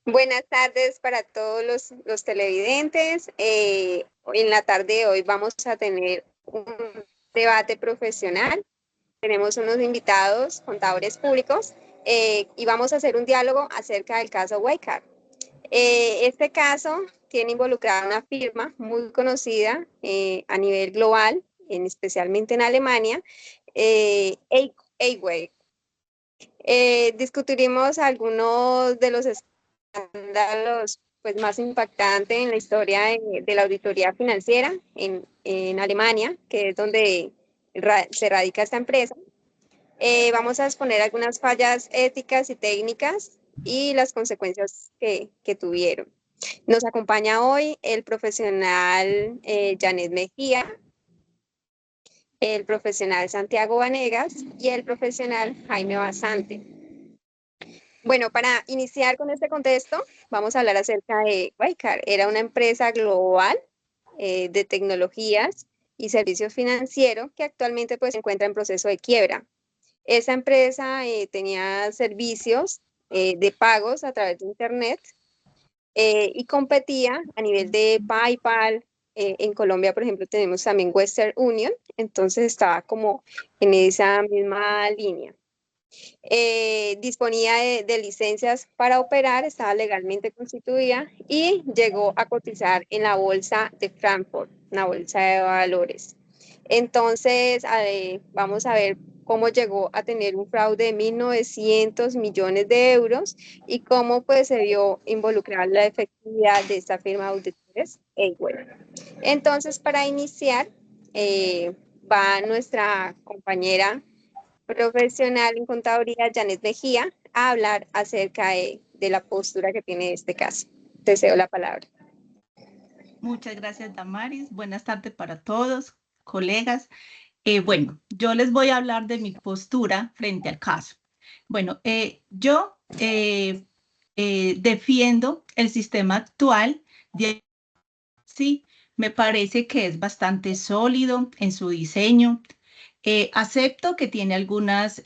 Buenas tardes para todos los televidentes. Hoy en la tarde de hoy vamos a tener un debate profesional. Tenemos unos invitados, contadores públicos, y vamos a hacer un diálogo acerca del caso Wirecard. Este caso tiene involucrada una firma muy conocida a nivel global, especialmente en Alemania, Away. Discutiremos algunos de los escándalos pues, más impactantes en la historia de la auditoría financiera en Alemania, que es donde se radica esta empresa. Vamos a exponer algunas fallas éticas y técnicas y las consecuencias que tuvieron. Nos acompaña hoy el profesional Janet Mejía, el profesional Santiago Vanegas y el profesional Jaime Basante. Bueno, para iniciar con este contexto, vamos a hablar acerca de Wirecard. Era una empresa global de tecnologías y servicios financieros que actualmente pues, se encuentra en proceso de quiebra. Esa empresa tenía servicios de pagos a través de Internet y competía a nivel de PayPal. En Colombia, por ejemplo, tenemos también Western Union, entonces estaba como en esa misma línea. Disponía de licencias para operar, estaba legalmente constituida y llegó a cotizar en la bolsa de Frankfurt, una bolsa de valores. Entonces, vamos a ver cómo llegó a tener un fraude de 1.900 millones de euros y cómo pues, se vio involucrada la efectividad de esta firma de auditores. Entonces, para iniciar, va nuestra compañera profesional en contaduría, Janet Mejía, a hablar acerca de la postura que tiene este caso. Te cedo la palabra. Muchas gracias, Damaris. Buenas tardes para todos, colegas. Bueno, yo les voy a hablar de mi postura frente al caso. Bueno, yo defiendo el sistema actual. Sí, me parece que es bastante sólido en su diseño. Acepto que tiene algunas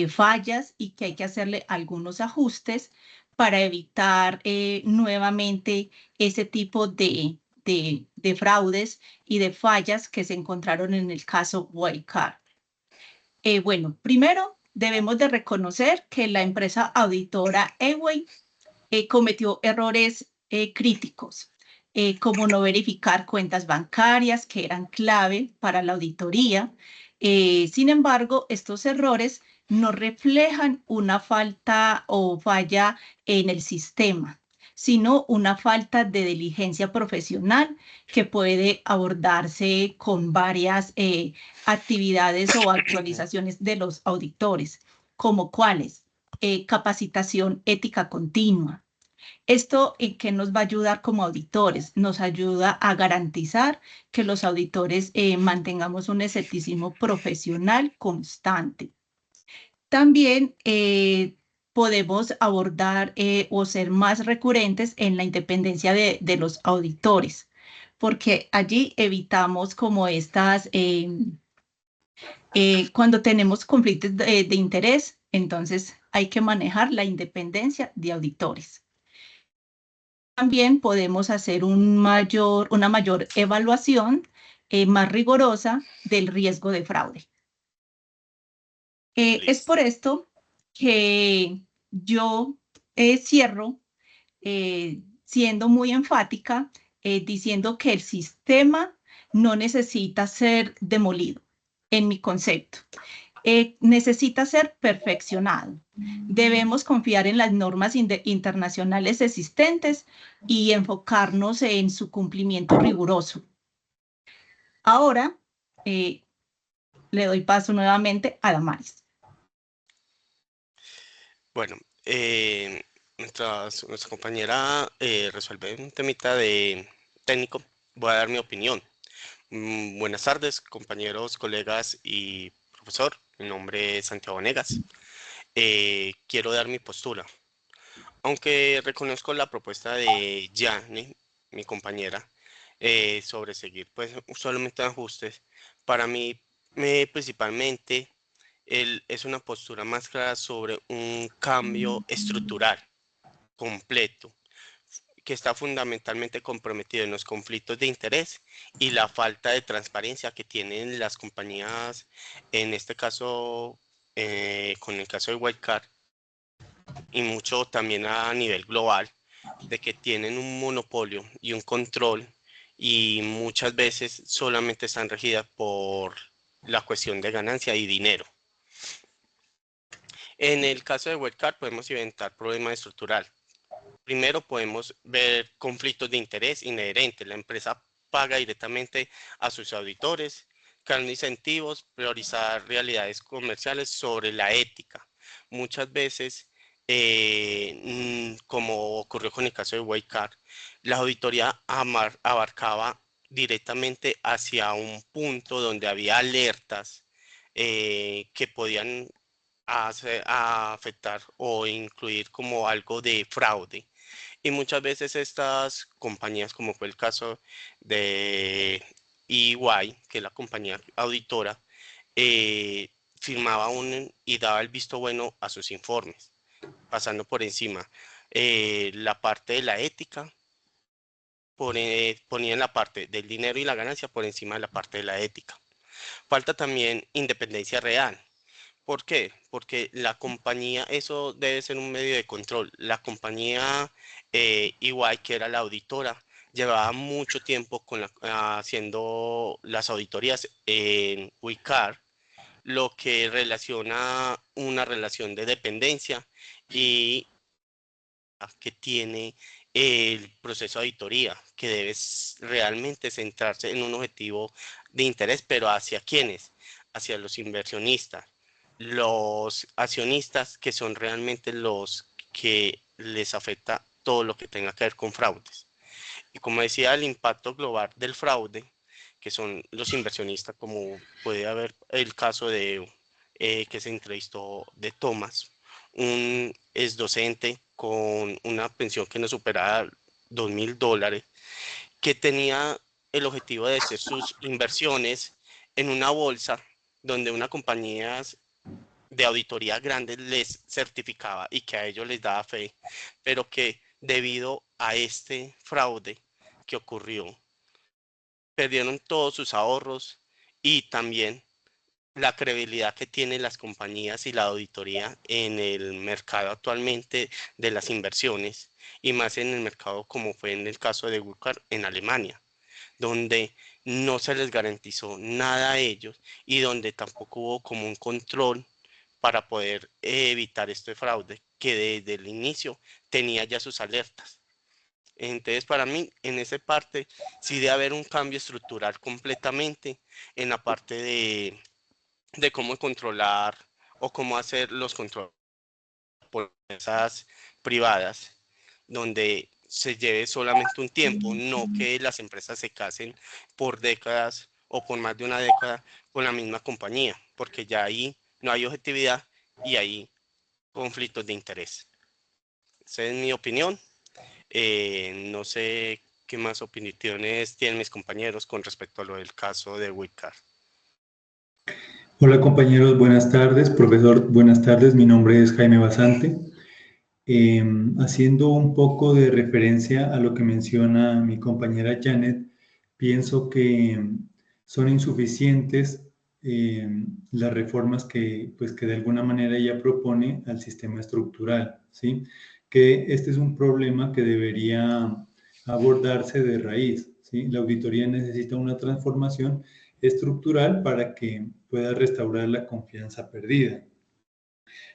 fallas y que hay que hacerle algunos ajustes para evitar nuevamente ese tipo de fraudes y de fallas que se encontraron en el caso Wirecard. Bueno, primero debemos de reconocer que la empresa auditora Away cometió errores críticos, como no verificar cuentas bancarias que eran clave para la auditoría. Sin embargo, estos errores no reflejan una falta o falla en el sistema, sino una falta de diligencia profesional que puede abordarse con varias actividades o actualizaciones de los auditores, como cuáles, capacitación ética continua. ¿Esto en qué nos va a ayudar como auditores? Nos ayuda a garantizar que los auditores mantengamos un escepticismo profesional constante. También podemos abordar o ser más recurrentes en la independencia de los auditores, porque allí evitamos como estas, cuando tenemos conflictos de interés, entonces hay que manejar la independencia de auditores. También podemos hacer una mayor evaluación más rigurosa del riesgo de fraude. Es por esto que yo cierro siendo muy enfática, diciendo que el sistema no necesita ser demolido, en mi concepto. Necesita ser perfeccionado. Debemos confiar en las normas internacionales existentes y enfocarnos en su cumplimiento riguroso. Ahora, le doy paso nuevamente a Damaris. Bueno, nuestra compañera resuelve un temita de técnico. Voy a dar mi opinión. Buenas tardes, compañeros, colegas y profesor. Mi nombre es Santiago Vanegas. Quiero dar mi postura. Aunque reconozco la propuesta de Jane, mi compañera, sobre seguir pues solamente ajustes, para mí principalmente es una postura más clara sobre un cambio estructural, completo, que está fundamentalmente comprometido en los conflictos de interés y la falta de transparencia que tienen las compañías, en este caso, con el caso de Wildcard, y mucho también a nivel global, de que tienen un monopolio y un control y muchas veces solamente están regidas por la cuestión de ganancia y dinero. En el caso de Wildcard podemos inventar problemas estructurales. Primero podemos ver conflictos de interés inherentes. La empresa paga directamente a sus auditores, creando incentivos, priorizar realidades comerciales sobre la ética. Muchas veces, como ocurrió con el caso de Wildcard, la auditoría abarcaba directamente hacia un punto donde había alertas que podían a afectar o incluir como algo de fraude. Y muchas veces estas compañías, como fue el caso de EY, que es la compañía auditora, firmaba y daba el visto bueno a sus informes, pasando por encima la parte de la ética, ponían la parte del dinero y la ganancia por encima de la parte de la ética. Falta también independencia real. ¿Por qué? Porque la compañía, eso debe ser un medio de control. La compañía EY, que era la auditora, llevaba mucho tiempo haciendo las auditorías en Wildcard, lo que relaciona una relación de dependencia y que tiene el proceso de auditoría, que debe realmente centrarse en un objetivo de interés, pero ¿hacia quiénes? Hacia los inversionistas, los accionistas, que son realmente los que les afecta todo lo que tenga que ver con fraudes. Y como decía, el impacto global del fraude, que son los inversionistas, como puede haber el caso de que se entrevistó de Thomas, un ex docente con una pensión que no superaba $2.000, que tenía el objetivo de hacer sus inversiones en una bolsa donde una compañía de auditoría grande les certificaba y que a ellos les daba fe, pero que debido a este fraude que ocurrió, perdieron todos sus ahorros y también la credibilidad que tienen las compañías y la auditoría en el mercado actualmente de las inversiones, y más en el mercado como fue en el caso de Wildcard en Alemania, donde no se les garantizó nada a ellos y donde tampoco hubo como un control para poder evitar este fraude, que desde el inicio tenía ya sus alertas. Entonces, para mí, en esa parte, sí debe haber un cambio estructural completamente en la parte de cómo controlar o cómo hacer los controles por empresas privadas, donde se lleve solamente un tiempo, no que las empresas se casen por décadas o por más de una década con la misma compañía, porque ya ahí no hay objetividad y hay conflictos de interés. Esa es mi opinión. No sé qué más opiniones tienen mis compañeros con respecto a lo del caso de Wildcard. Hola compañeros, buenas tardes. Profesor, buenas tardes. Mi nombre es Jaime Basante. Haciendo un poco de referencia a lo que menciona mi compañera Janet, pienso que son insuficientes las reformas que de alguna manera ella propone al sistema estructural, ¿sí? Que este es un problema que debería abordarse de raíz, ¿sí? La auditoría necesita una transformación estructural para que pueda restaurar la confianza perdida.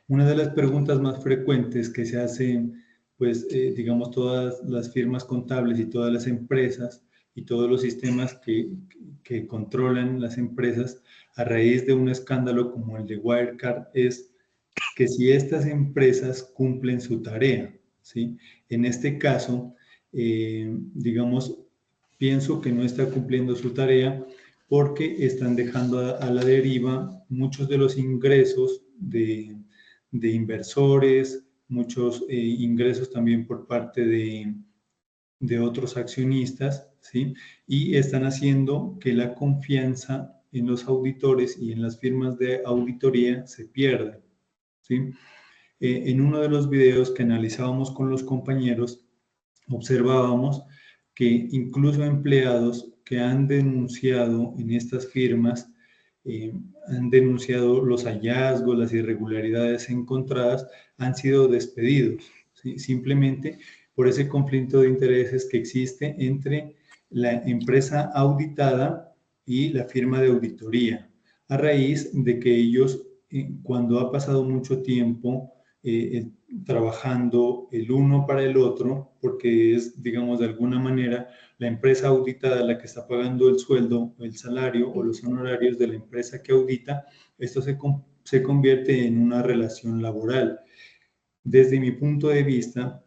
Una de las preguntas más frecuentes que se hacen, pues, digamos, todas las firmas contables y todas las empresas y todos los sistemas que controlan las empresas a raíz de un escándalo como el de Wirecard es que si estas empresas cumplen su tarea, ¿sí? En este caso, digamos, pienso que no está cumpliendo su tarea porque están dejando a la deriva muchos de los ingresos de inversores, muchos ingresos también por parte de otros accionistas, ¿sí? Y están haciendo que la confianza en los auditores y en las firmas de auditoría se pierda, ¿sí? En uno de los videos que analizábamos con los compañeros, observábamos que incluso empleados que han denunciado en estas firmas, han denunciado los hallazgos, las irregularidades encontradas, han sido despedidos, ¿sí? Simplemente por ese conflicto de intereses que existe entre la empresa auditada y la firma de auditoría, a raíz de que ellos, cuando ha pasado mucho tiempo, trabajando el uno para el otro, porque es, digamos, de alguna manera la empresa auditada la que está pagando el sueldo, el salario o los honorarios de la empresa que audita, esto se convierte en una relación laboral. Desde mi punto de vista,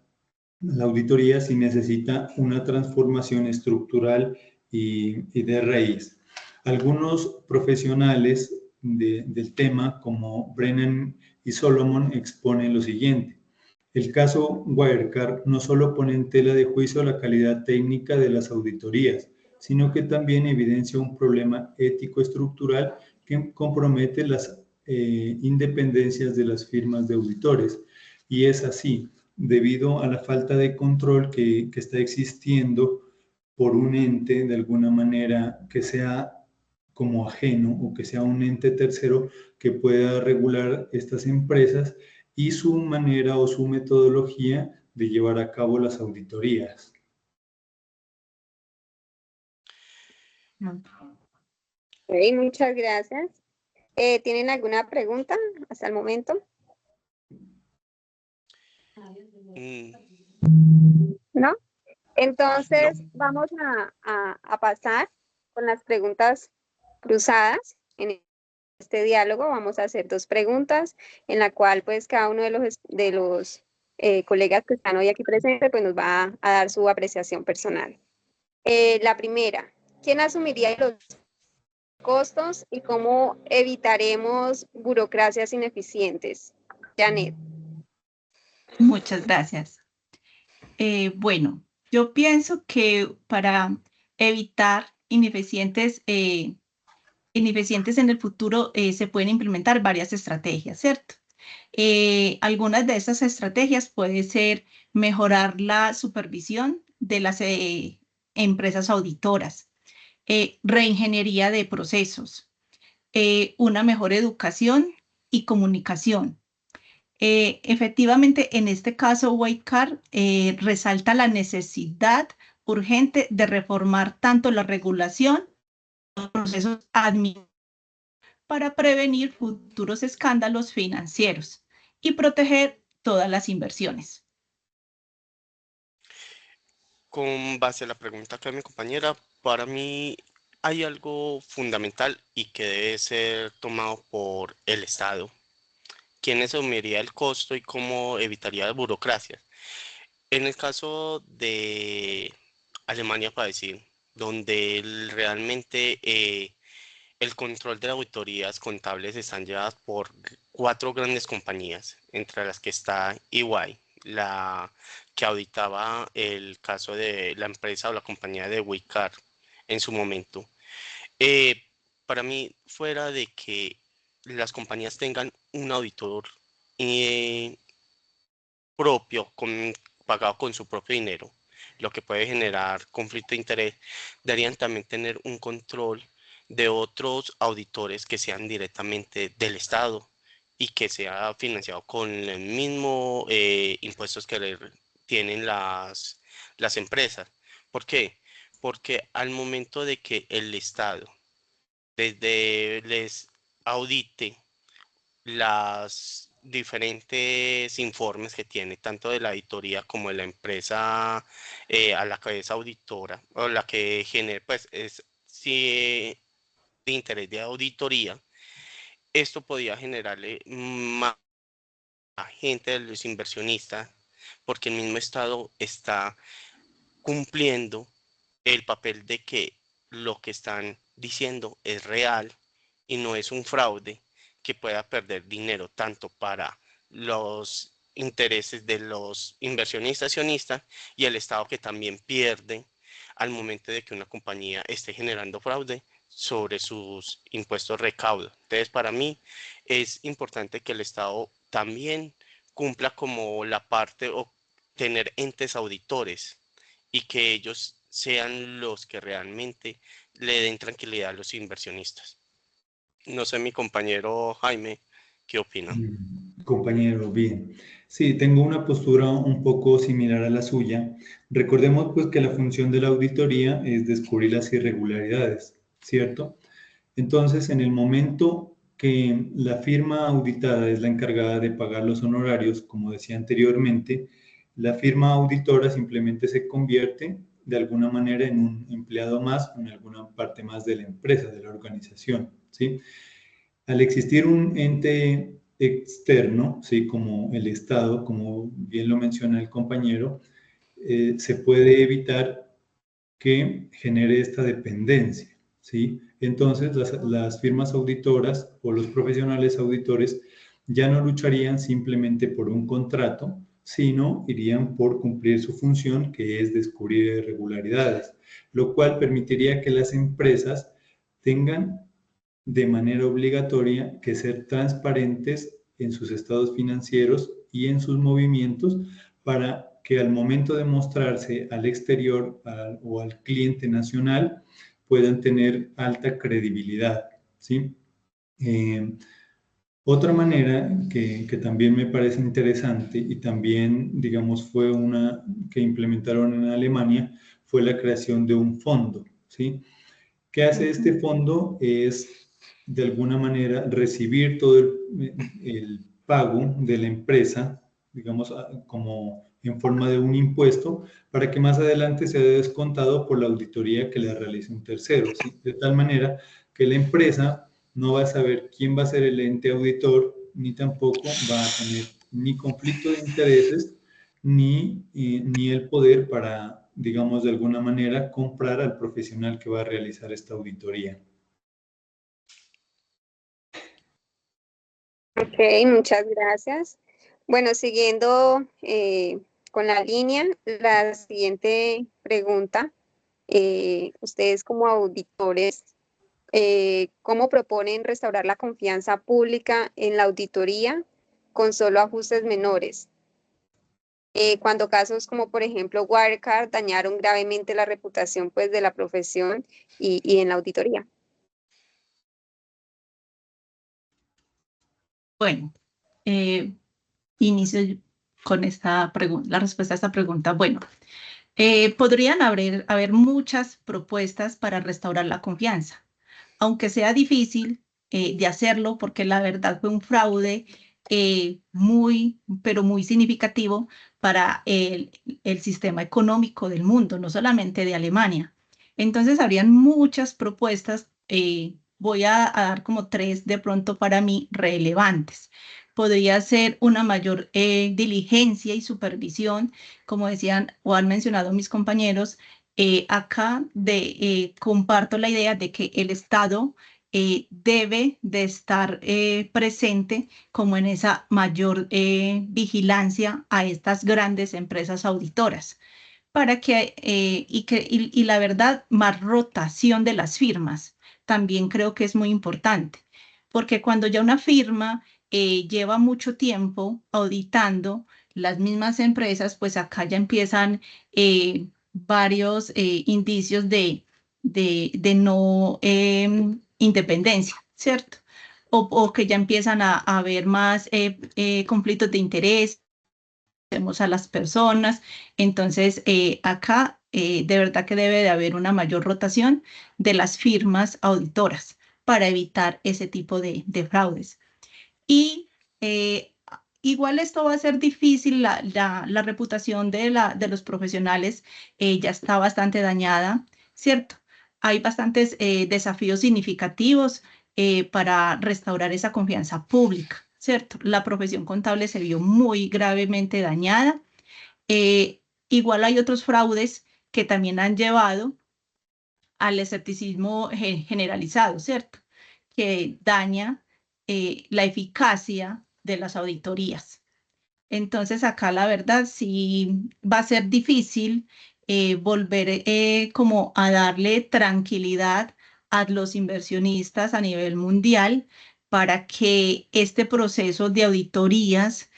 la auditoría sí necesita una transformación estructural y de raíz. Algunos profesionales del tema, como Brennan y Solomon, exponen lo siguiente. El caso Wirecard no solo pone en tela de juicio la calidad técnica de las auditorías, sino que también evidencia un problema ético estructural que compromete las independencias de las firmas de auditores. Y es así, debido a la falta de control que está existiendo por un ente, de alguna manera, que sea como ajeno o que sea un ente tercero que pueda regular estas empresas y su manera o su metodología de llevar a cabo las auditorías. Ok, muchas gracias. ¿Tienen alguna pregunta hasta el momento? ¿No? Entonces vamos a pasar con las preguntas cruzadas. En este diálogo vamos a hacer dos preguntas en la cual pues cada uno de los colegas que están hoy aquí presentes pues nos va a dar su apreciación personal. La primera, ¿quién asumiría los costos y cómo evitaremos burocracias ineficientes? Janet. Muchas gracias. Bueno, yo pienso que para evitar ineficientes en el futuro se pueden implementar varias estrategias, ¿cierto? Algunas de esas estrategias puede ser mejorar la supervisión de las empresas auditoras, reingeniería de procesos, una mejor educación y comunicación. Efectivamente, en este caso, Wirecard resalta la necesidad urgente de reformar tanto la regulación como los procesos administrativos para prevenir futuros escándalos financieros y proteger todas las inversiones. Con base a la pregunta que mi compañera, para mí hay algo fundamental y que debe ser tomado por el Estado. ¿Quién asumiría el costo y cómo evitaría burocracias? En el caso de Alemania, para decir, donde realmente el control de auditorías contables están llevadas por 4 grandes compañías, entre las que está EY, la que auditaba el caso de la empresa o la compañía de Wirecard en su momento. Eh, para mí, fuera de que las compañías tengan un auditor eh, propio, pagado con su propio dinero, lo que puede generar conflicto de interés, deberían también tener un control de otros auditores que sean directamente del Estado y que sea financiado con el mismo impuestos que tienen las empresas. ¿Por qué? Porque al momento de que el Estado desde les audite las diferentes informes que tiene, tanto de la auditoría como de la empresa a la que es auditora, o la que genera, pues, es sí, de interés de auditoría, esto podía generarle más gente de los inversionistas, porque el mismo Estado está cumpliendo el papel de que lo que están diciendo es real y no es un fraude que pueda perder dinero tanto para los intereses de los inversionistas accionistas y el Estado que también pierde al momento de que una compañía esté generando fraude sobre sus impuestos recaudo. Entonces, para mí es importante que el Estado también cumpla como la parte o tener entes auditores y que ellos sean los que realmente le den tranquilidad a los inversionistas. No sé, mi compañero Jaime, ¿qué opina? Compañero, bien. Sí, tengo una postura un poco similar a la suya. Recordemos pues que la función de la auditoría es descubrir las irregularidades, ¿cierto? Entonces, en el momento que la firma auditada es la encargada de pagar los honorarios, como decía anteriormente, la firma auditora simplemente se convierte de alguna manera en un empleado más, en alguna parte más de la empresa, de la organización, ¿sí? Al existir un ente externo, ¿sí? Como el Estado, como bien lo menciona el compañero, se puede evitar que genere esta dependencia, ¿sí? Entonces, las firmas auditoras o los profesionales auditores ya no lucharían simplemente por un contrato, sino irían por cumplir su función, que es descubrir irregularidades, lo cual permitiría que las empresas tengan de manera obligatoria que ser transparentes en sus estados financieros y en sus movimientos para que al momento de mostrarse al exterior o al cliente nacional puedan tener alta credibilidad, ¿sí? Otra manera que también me parece interesante y también, digamos, fue una que implementaron en Alemania, fue la creación de un fondo, ¿sí? ¿Qué hace este fondo? Es, de alguna manera, recibir todo el pago de la empresa, digamos, como en forma de un impuesto, para que más adelante sea descontado por la auditoría que le realice un tercero, ¿sí? De tal manera que la empresa no va a saber quién va a ser el ente auditor, ni tampoco va a tener ni conflicto de intereses, ni el poder para, digamos, de alguna manera, comprar al profesional que va a realizar esta auditoría. Ok, muchas gracias. Bueno, siguiendo con la línea, la siguiente pregunta, ustedes como auditores, ¿cómo proponen restaurar la confianza pública en la auditoría con solo ajustes menores? Cuando casos como por ejemplo Wirecard dañaron gravemente la reputación pues de la profesión y en la auditoría. Bueno, inicio con esta pregunta, la respuesta a esta pregunta. Bueno, podrían haber muchas propuestas para restaurar la confianza, aunque sea difícil de hacerlo porque la verdad fue un fraude pero muy significativo para el sistema económico del mundo, no solamente de Alemania. Entonces, habrían muchas propuestas. Voy a dar como tres de pronto para mí relevantes. Podría ser una mayor diligencia y supervisión, como decían o han mencionado mis compañeros. Acá comparto la idea de que el Estado debe de estar presente como en esa mayor vigilancia a estas grandes empresas auditoras para y la verdad, más rotación de las firmas. También creo que es muy importante, porque cuando ya una firma lleva mucho tiempo auditando las mismas empresas, pues acá ya empiezan varios indicios de no independencia, ¿cierto? O que ya empiezan a haber más conflictos de interés, a las personas. Entonces, acá de verdad que debe de haber una mayor rotación de las firmas auditoras para evitar ese tipo de fraudes. Y igual esto va a ser difícil, la reputación de los profesionales ya está bastante dañada, ¿cierto? Hay bastantes desafíos significativos para restaurar esa confianza pública, ¿cierto? La profesión contable se vio muy gravemente dañada. Igual hay otros fraudes que también han llevado al escepticismo generalizado, ¿cierto? Que daña la eficacia de las auditorías. Entonces, acá la verdad sí va a ser difícil volver como a darle tranquilidad a los inversionistas a nivel mundial para que este proceso de auditorías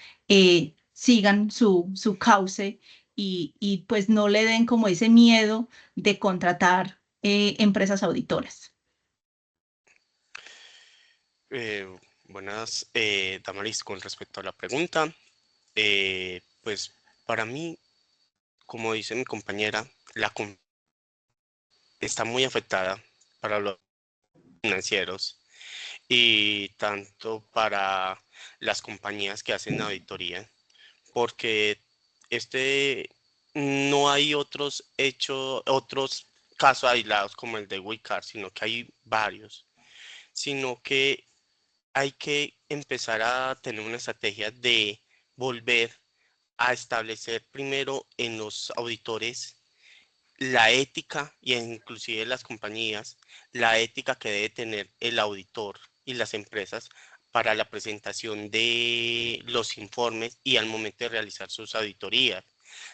sigan su cauce y pues no le den como ese miedo de contratar empresas auditoras. Buenas, Damaris, con respecto a la pregunta, pues para mí, como dice mi compañera, está muy afectada para los financieros y tanto para las compañías que hacen auditoría, porque no hay otros casos aislados como el de Wildcard, sino que hay varios, sino que hay que empezar a tener una estrategia de volver a establecer primero en los auditores la ética y inclusive las compañías, la ética que debe tener el auditor y las empresas para la presentación de los informes y al momento de realizar sus auditorías.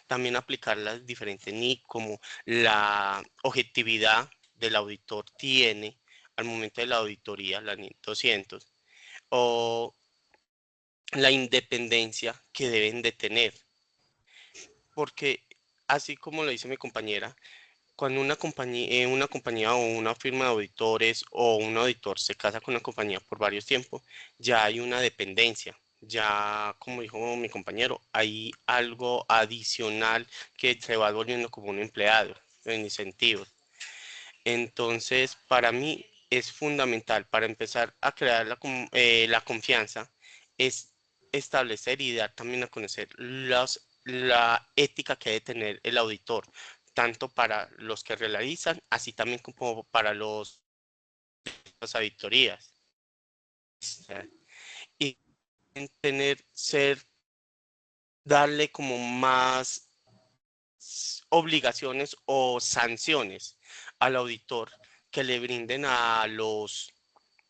También aplicar las diferentes NIC como la objetividad del auditor tiene al momento de la auditoría, la NIC 200, o la independencia que deben de tener. Porque así como lo dice mi compañera, cuando una compañía o una firma de auditores o un auditor se casa con una compañía por varios tiempos, ya hay una dependencia. Ya, como dijo mi compañero, hay algo adicional que se va volviendo como un empleado en incentivos. Entonces, para mí es fundamental para empezar a crear la confianza, es establecer y dar también a conocer la ética que debe tener el auditor, tanto para los que realizan, así también como para las auditorías. Y darle como más obligaciones o sanciones al auditor que le brinden a los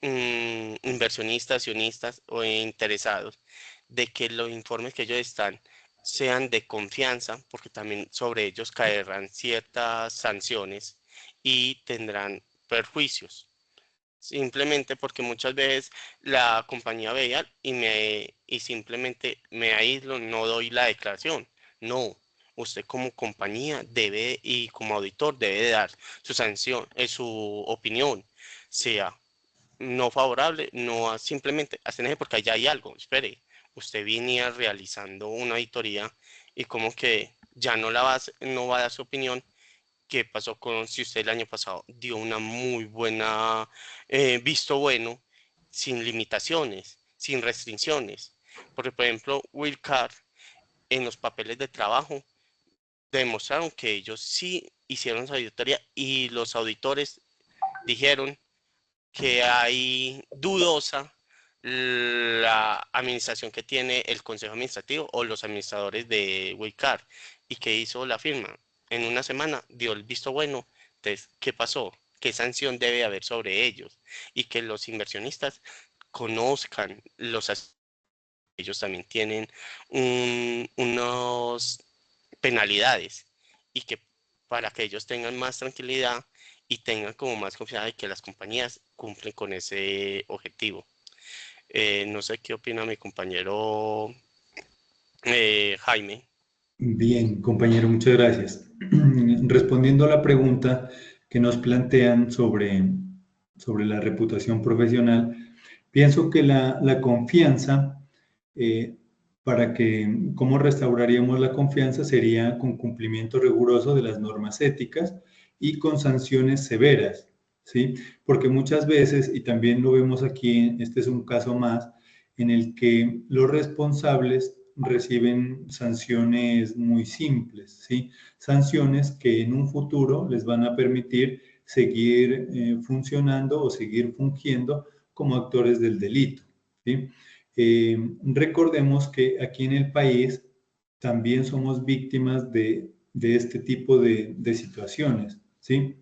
inversionistas, accionistas o interesados de que los informes que ellos están sean de confianza, porque también sobre ellos caerán ciertas sanciones y tendrán perjuicios. Simplemente porque muchas veces la compañía veía y simplemente me aíslo, no doy la declaración. No, usted como compañía debe y como auditor debe dar su sanción, su opinión, sea no favorable, no simplemente hacen porque allá hay algo. Espere, usted venía realizando una auditoría y como que ya no va a dar su opinión. ¿Qué pasó si usted el año pasado dio una muy buena visto bueno, sin limitaciones, sin restricciones? Porque, por ejemplo, Wildcard en los papeles de trabajo demostraron que ellos sí hicieron su auditoría y los auditores dijeron que hay dudosa la administración que tiene el consejo administrativo o los administradores de Wildcard y que hizo la firma. En una semana dio el visto bueno. Entonces, ¿qué pasó? ¿Qué sanción debe haber sobre ellos? Y que los inversionistas conozcan ellos también tienen unos penalidades y que para que ellos tengan más tranquilidad y tengan como más confianza de que las compañías cumplen con ese objetivo. No sé qué opina mi compañero Jaime. Bien, compañero, muchas gracias. Respondiendo a la pregunta que nos plantean sobre la reputación profesional, pienso que la confianza, ¿cómo restauraríamos la confianza? Sería con cumplimiento riguroso de las normas éticas y con sanciones severas, ¿sí? Porque muchas veces, y también lo vemos aquí, este es un caso más, en el que los responsables reciben sanciones muy simples, ¿sí? Sanciones que en un futuro les van a permitir seguir funcionando o seguir fungiendo como actores del delito, ¿sí? Recordemos que aquí en el país también somos víctimas de este tipo de situaciones, ¿sí?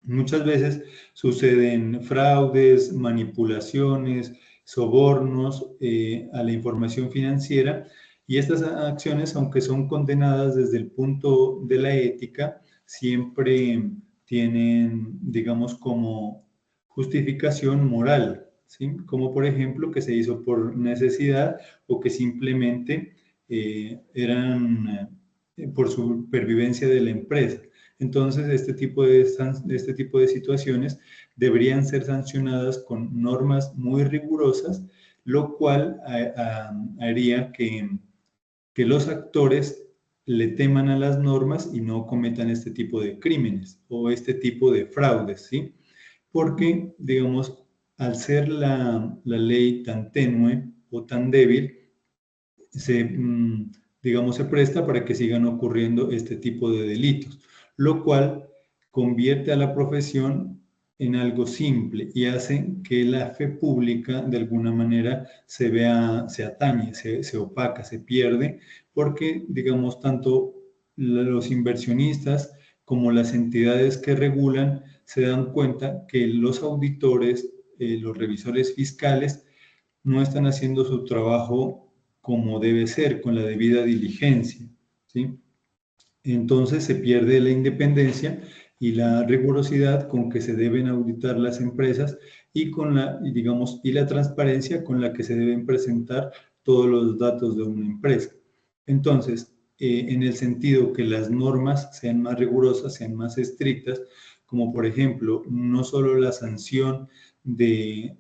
Muchas veces suceden fraudes, manipulaciones, sobornos a la información financiera y estas acciones, aunque son condenadas desde el punto de la ética, siempre tienen, digamos, como justificación moral, ¿sí? Como por ejemplo que se hizo por necesidad o que simplemente eran por supervivencia de la empresa. Entonces, este tipo de situaciones deberían ser sancionadas con normas muy rigurosas, lo cual haría que los actores le teman a las normas y no cometan este tipo de crímenes o este tipo de fraudes, ¿sí? Porque, digamos, al ser la ley tan tenue o tan débil, digamos, se presta para que sigan ocurriendo este tipo de delitos, lo cual convierte a la profesión en algo simple y hace que la fe pública de alguna manera se atañe, se opaca, se pierde, porque, digamos, tanto los inversionistas como las entidades que regulan se dan cuenta que los auditores, los revisores fiscales, no están haciendo su trabajo como debe ser, con la debida diligencia, ¿sí? Entonces se pierde la independencia y la rigurosidad con que se deben auditar las empresas y con la transparencia con la que se deben presentar todos los datos de una empresa. Entonces, en el sentido que las normas sean más rigurosas, sean más estrictas, como por ejemplo, no solo la sanción de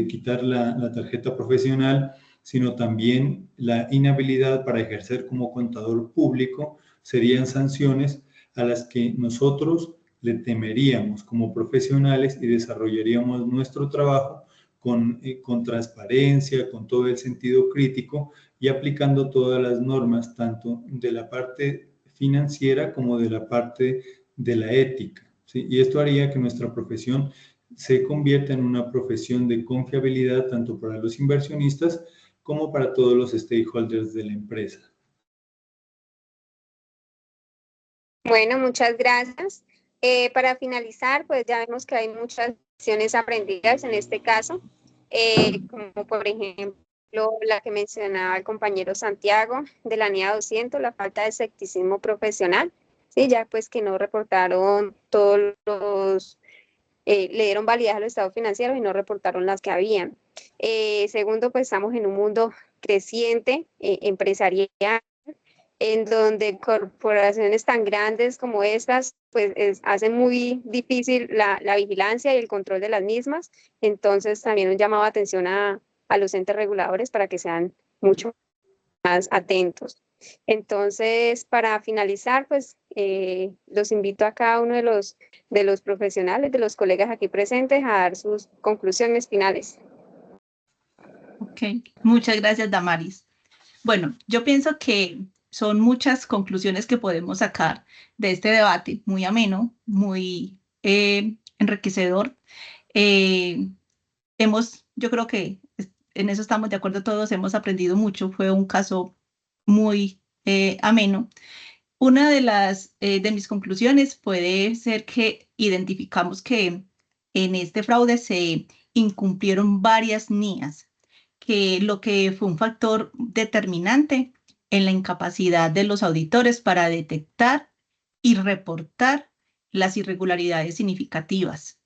quitar la tarjeta profesional, sino también la inhabilidad para ejercer como contador público, serían sanciones a las que nosotros le temeríamos como profesionales y desarrollaríamos nuestro trabajo con transparencia, con todo el sentido crítico y aplicando todas las normas, tanto de la parte financiera como de la parte de la ética, ¿sí? Y esto haría que nuestra profesión se convierta en una profesión de confiabilidad tanto para los inversionistas como para todos los stakeholders de la empresa. Bueno, muchas gracias. Para finalizar, pues ya vemos que hay muchas lecciones aprendidas en este caso, como por ejemplo la que mencionaba el compañero Santiago de la NIA 200, la falta de escepticismo profesional, ¿sí? Ya pues que no reportaron todos los, le dieron validez a los estados financieros y no reportaron las que habían. Segundo, pues estamos en un mundo creciente, empresarial, en donde corporaciones tan grandes como estas, pues hacen muy difícil la vigilancia y el control de las mismas. Entonces, también un llamado de atención a los entes reguladores para que sean mucho más atentos. Entonces, para finalizar, pues los invito a cada uno de los profesionales, de los colegas aquí presentes, a dar sus conclusiones finales. Ok, muchas gracias, Damaris. Bueno, yo pienso que son muchas conclusiones que podemos sacar de este debate, muy ameno, muy enriquecedor. Yo creo que en eso estamos de acuerdo todos, hemos aprendido mucho, fue un caso muy ameno. Una de mis conclusiones puede ser que identificamos que en este fraude se incumplieron varias NIAs, que lo que fue un factor determinante en la incapacidad de los auditores para detectar y reportar las irregularidades significativas.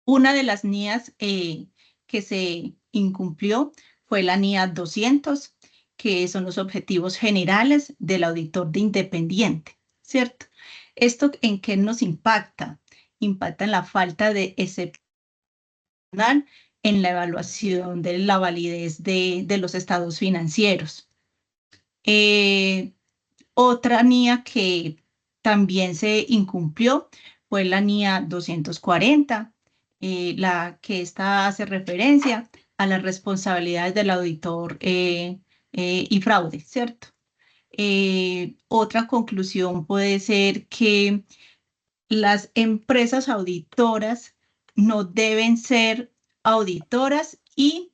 Una de las NIAs que se incumplió fue la NIA 200, que son los objetivos generales del auditor de independiente, ¿cierto? ¿Esto en qué nos impacta? Impacta en la falta de excepcional en la evaluación de la validez de los estados financieros. Otra NIA que también se incumplió fue la NIA 240, la que esta hace referencia a las responsabilidades del auditor y fraude, ¿cierto? Otra conclusión puede ser que las empresas auditoras no deben ser auditoras y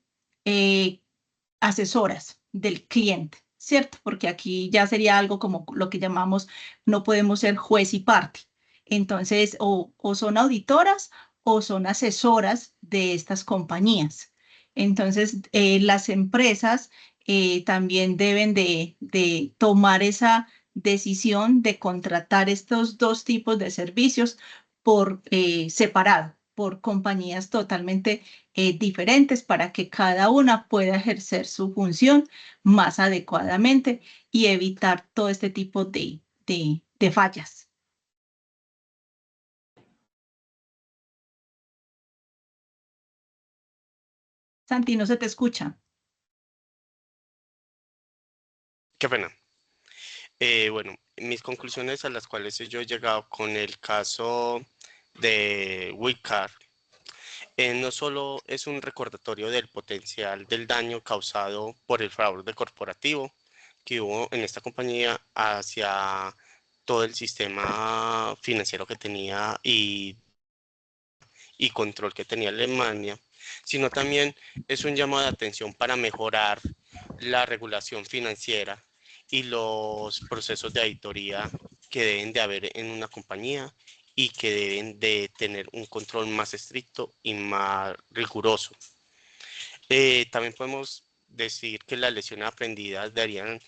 asesoras del cliente, ¿cierto? Porque aquí ya sería algo como lo que llamamos, no podemos ser juez y parte. Entonces, o son auditoras o son asesoras de estas compañías. Entonces, las empresas también deben de tomar esa decisión de contratar estos dos tipos de servicios por separado, por compañías totalmente diferentes para que cada una pueda ejercer su función más adecuadamente y evitar todo este tipo de fallas. Santi, no se te escucha. Qué pena. Bueno, mis conclusiones a las cuales yo he llegado con el caso de Wicar, no solo es un recordatorio del potencial del daño causado por el fraude corporativo que hubo en esta compañía hacia todo el sistema financiero que tenía y control que tenía Alemania, sino también es un llamado de atención para mejorar la regulación financiera y los procesos de auditoría que deben de haber en una compañía y que deben de tener un control más estricto y más riguroso. También podemos decir que las lecciones aprendidas deberían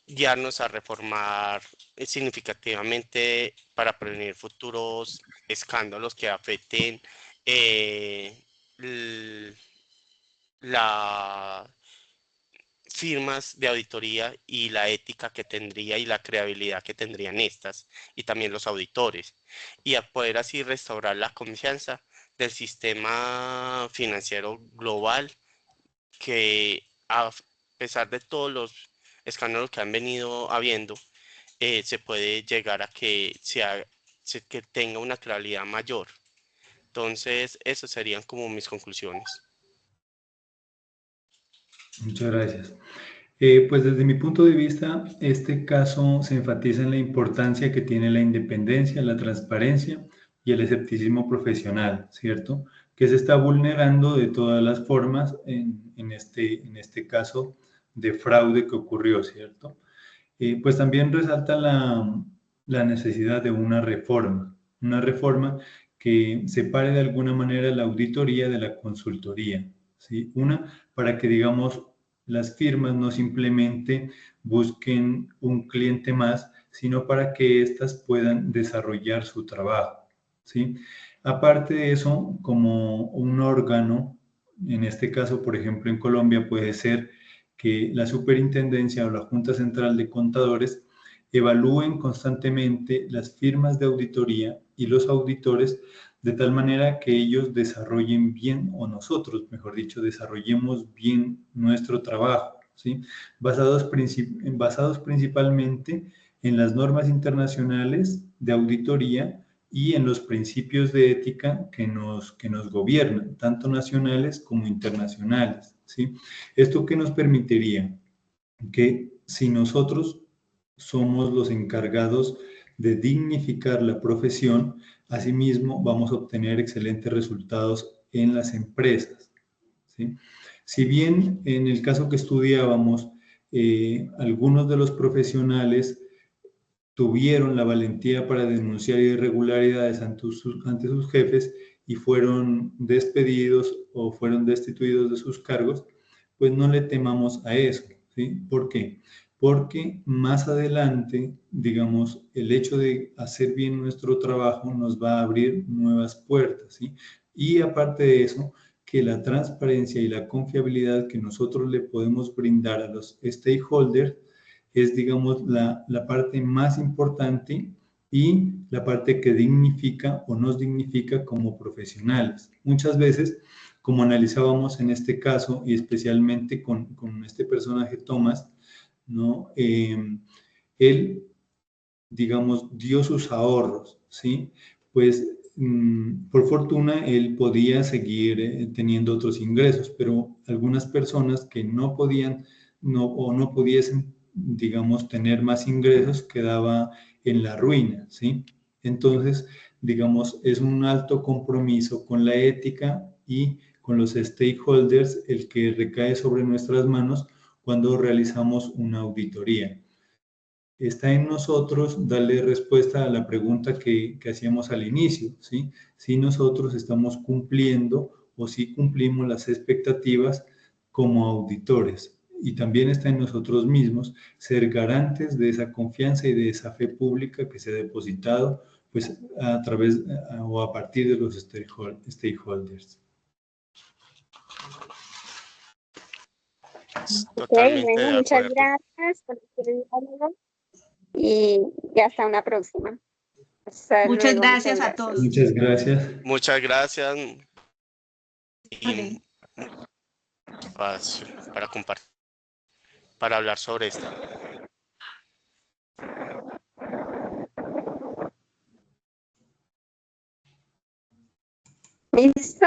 guiarnos a reformar significativamente para prevenir futuros escándalos que afecten las firmas de auditoría y la ética que tendría y la credibilidad que tendrían estas y también los auditores, y a poder así restaurar la confianza del sistema financiero global que, a pesar de todos los escándalos que han venido habiendo, se puede llegar a que que tenga una claridad mayor. Entonces, esas serían como mis conclusiones. Muchas gracias. Pues desde mi punto de vista, este caso se enfatiza en la importancia que tiene la independencia, la transparencia y el escepticismo profesional, ¿cierto? Que se está vulnerando de todas las formas en este caso de fraude que ocurrió, ¿cierto? Pues también resalta la necesidad de una reforma que separe de alguna manera la auditoría de la consultoría, ¿sí? Una, para que, digamos, las firmas no simplemente busquen un cliente más, sino para que éstas puedan desarrollar su trabajo, ¿sí? Aparte de eso, como un órgano, en este caso, por ejemplo, en Colombia puede ser que la superintendencia o la Junta Central de Contadores evalúen constantemente las firmas de auditoría y los auditores de tal manera que ellos desarrollen bien, o nosotros, mejor dicho, desarrollemos bien nuestro trabajo, ¿sí? Basados principalmente en las normas internacionales de auditoría y en los principios de ética que nos gobiernan, tanto nacionales como internacionales, ¿sí? ¿Esto qué nos permitiría? Que si nosotros somos los encargados de dignificar la profesión, asimismo vamos a obtener excelentes resultados en las empresas, ¿sí? Si bien en el caso que estudiábamos, algunos de los profesionales tuvieron la valentía para denunciar irregularidades ante sus jefes y fueron despedidos o fueron destituidos de sus cargos, pues no le temamos a eso, ¿sí? ¿Por qué? Porque más adelante, digamos, el hecho de hacer bien nuestro trabajo nos va a abrir nuevas puertas, ¿sí? Y aparte de eso, que la transparencia y la confiabilidad que nosotros le podemos brindar a los stakeholders es, digamos, la parte más importante y la parte que dignifica o nos dignifica como profesionales. Muchas veces, como analizábamos en este caso y especialmente con este personaje Thomas, ¿no? Él, digamos, dio sus ahorros, ¿sí? Pues por fortuna él podía seguir teniendo otros ingresos, pero algunas personas que no podían o no pudiesen, digamos, tener más ingresos quedaba en la ruina, ¿sí? Entonces, digamos, es un alto compromiso con la ética y con los stakeholders el que recae sobre nuestras manos cuando realizamos una auditoría. Está en nosotros darle respuesta a la pregunta que hacíamos al inicio, ¿sí? Si nosotros estamos cumpliendo o si cumplimos las expectativas como auditores. Y también está en nosotros mismos ser garantes de esa confianza y de esa fe pública que se ha depositado pues a través o a partir de los stakeholders. Totalmente bueno, de muchas acuerdo. gracias por este diálogo y hasta una próxima. Hasta Muchas luego, muchas gracias a gracias. todos. Muchas gracias. Muchas gracias Vale. y espacio para compartir, para hablar sobre esto. ¿Listo?